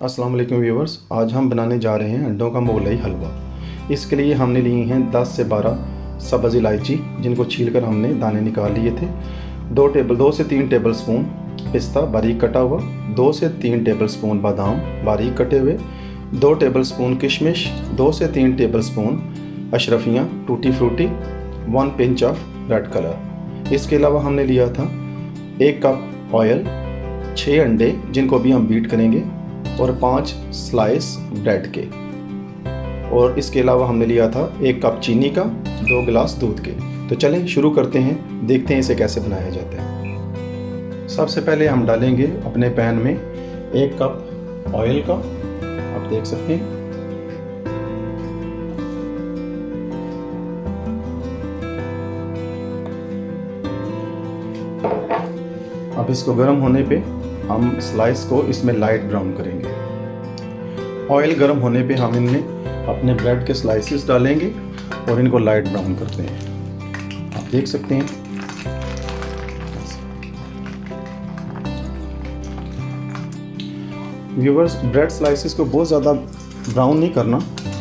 अस्सलाम वालेकुम व्यूवर्स, आज हम बनाने जा रहे हैं अंडों का मोगलाई हलवा। इसके लिए हमने लिए हैं 10 से 12 सब्ज़ इलायची, जिनको छीलकर हमने दाने निकाल लिए थे। 2 से 3 टेबल स्पून पिस्ता बारीक कटा हुआ, 2 से 3 टेबल स्पून बादाम बारीक कटे हुए, 2 टेबल स्पून किशमिश, 2 से 3 टेबल स्पून अशरफियाँ tutti frutti, 1 pinch of red colour. इसके अलावा हमने लिया था 1 कप ऑयल, 6 अंडे जिनको भी हम बीट करेंगे और 5 स्लाइस ब्रेड के। और इसके अलावा हमने लिया था 1 कप चीनी का, 2 गिलास दूध के। तो चलें शुरू करते हैं, देखते हैं इसे कैसे बनाया जाता है। सबसे पहले हम डालेंगे अपने पैन में 1 कप ऑयल का, आप देख सकते हैं। अब इसको गर्म होने पे हम स्लाइस को इसमें लाइट ब्राउन करेंगे। ऑयल गर्म होने पे हम इनमें अपने ब्रेड के स्लाइसेस डालेंगे और इनको लाइट ब्राउन करते हैं, आप देख सकते हैं। व्यूवर्स, ब्रेड स्लाइसेस को बहुत ज़्यादा ब्राउन नहीं करना,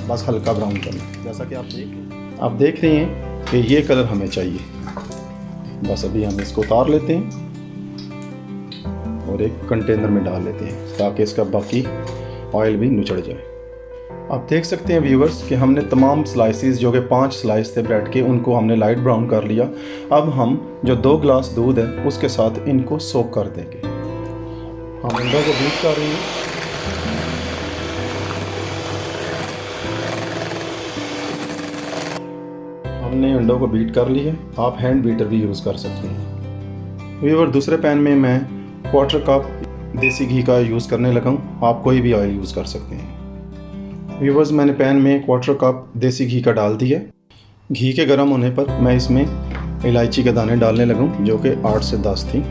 बस हल्का ब्राउन करना। जैसा कि आप देख रहे हैं कि ये कलर हमें चाहिए। बस अभी हम इसको उतार लेते हैं और एक कंटेनर में डाल लेते हैं ताकि इसका बाकी ऑयल भी नुचड़ जाए। आप देख सकते हैं व्यूवर्स कि हमने तमाम स्लाइसेस, जो कि 5 स्लाइस थे ब्रेड के, उनको हमने लाइट ब्राउन कर लिया। अब हम जो 2 गिलास दूध है उसके साथ इनको सोक कर देंगे। हम अंडों को बीट कर रहे हैं। हमने अंडों को बीट कर लिया, आप हैंड बीटर भी यूज़ कर सकते हैं। व्यूवर, दूसरे पैन में मैं 1/4 कप देसी घी का यूज़ करने लगा हूँ, आप कोई भी ऑयल यूज़ कर सकते हैं। व्यूवर्स, मैंने पैन में 1/4 कप देसी घी का डाल दिया। घी के गर्म होने पर मैं इसमें इलायची के दाने डालने लगा हूँ, जो कि 8 से 10 थी।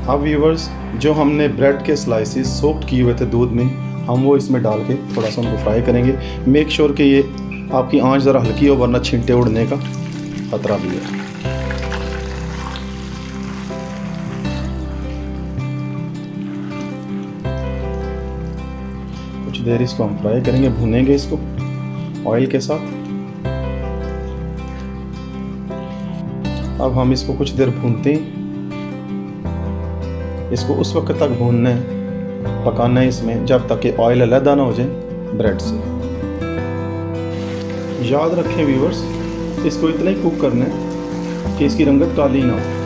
अब व्यूवर्स, जो हमने ब्रेड के स्लाइसेस सोक्ड किए हुए थे दूध में, हम वो इसमें डाल के थोड़ा सा उनको फ्राई करेंगे। मेक श्योर कि ये आपकी आंच ज़रा हल्की हो, वरना छींटे उड़ने का खतरा भी है। कुछ देर इसको हम फ्राई करेंगे, भूनेंगे इसको ऑयल के साथ। अब हम इसको कुछ देर भूनते हैं। इसको उस वक्त तक भूनना है, पकाना है इसमें, जब तक कि ऑयल अलग ना हो जाए ब्रेड से। याद रखें व्यूवर्स, इसको इतना ही कुक करना है कि इसकी रंगत काली ना हो।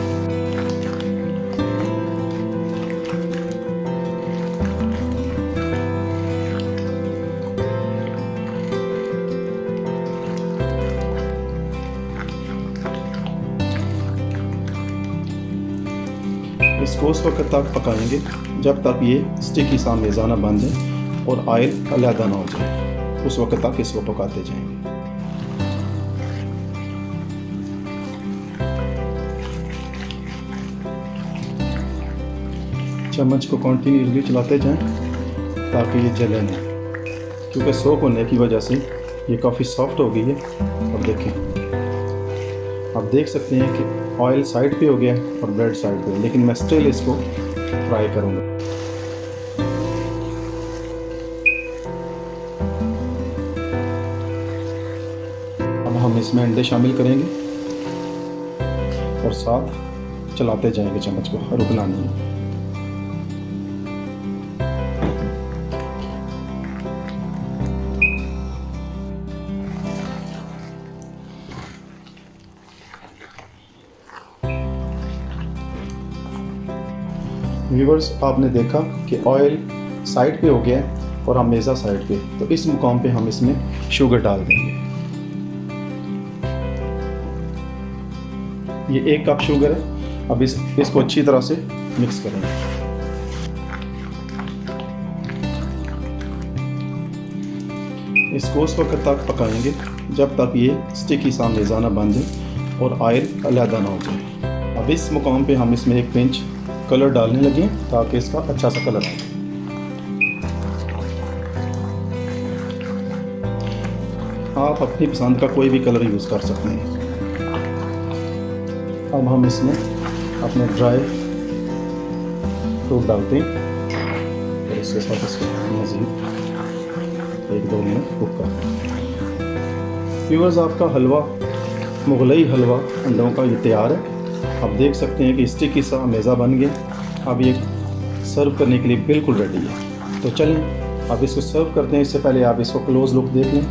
इसको उस वक्त तक पकाएंगे जब तक ये स्टिकी सा मेज़ा ना बन जाए और ऑयल अलग ना हो जाए। उस वक्त तक इसको पकाते जाएंगे। चम्मच को कंटिन्यूसली चलाते जाएं ताकि ये जले ना, क्योंकि सोक होने की वजह से ये काफ़ी सॉफ्ट हो गई है। अब देखें, आप देख सकते हैं कि ऑयल साइड पे हो गया और ब्रेड साइड पे, लेकिन मैं स्टिल इसको फ्राई करूँगा। अब हम इसमें अंडे शामिल करेंगे और साथ चलाते जाएंगे, चम्मच को रुकना नहीं है। व्यूवर्स, आपने देखा कि ऑयल साइड पे हो गया है और हम मेज़ा साइड पे, तो इस मुकाम पे हम इसमें शुगर डाल देंगे। ये 1 कप शुगर है। अब इसको अच्छी तरह से मिक्स करेंगे। इसको उस वक्त तक पकाएंगे जब तक ये स्टिकी सा मेज़ा ना बन जाए और ऑयल अलग ना हो जाए। अब इस मुकाम पे हम इसमें 1 पिंच कलर डालने लगे ताकि इसका अच्छा सा कलर आए। आप अपनी पसंद का कोई भी कलर यूज़ कर सकते हैं। अब हम इसमें अपने ड्राई फ्रूट डालते हैं। इसके साथ इसको मज़ीद 1-2 मिनट कुक करना। व्यूअर्स, आपका हलवा, मुगलई हलवा अंडों का ये तैयार है। आप देख सकते हैं कि स्टिकी सा मेज़ा बन गया। अब ये सर्व करने के लिए बिल्कुल रेडी है। तो चलें अब इसको सर्व करते हैं। इससे पहले आप इसको क्लोज लुक देख लें।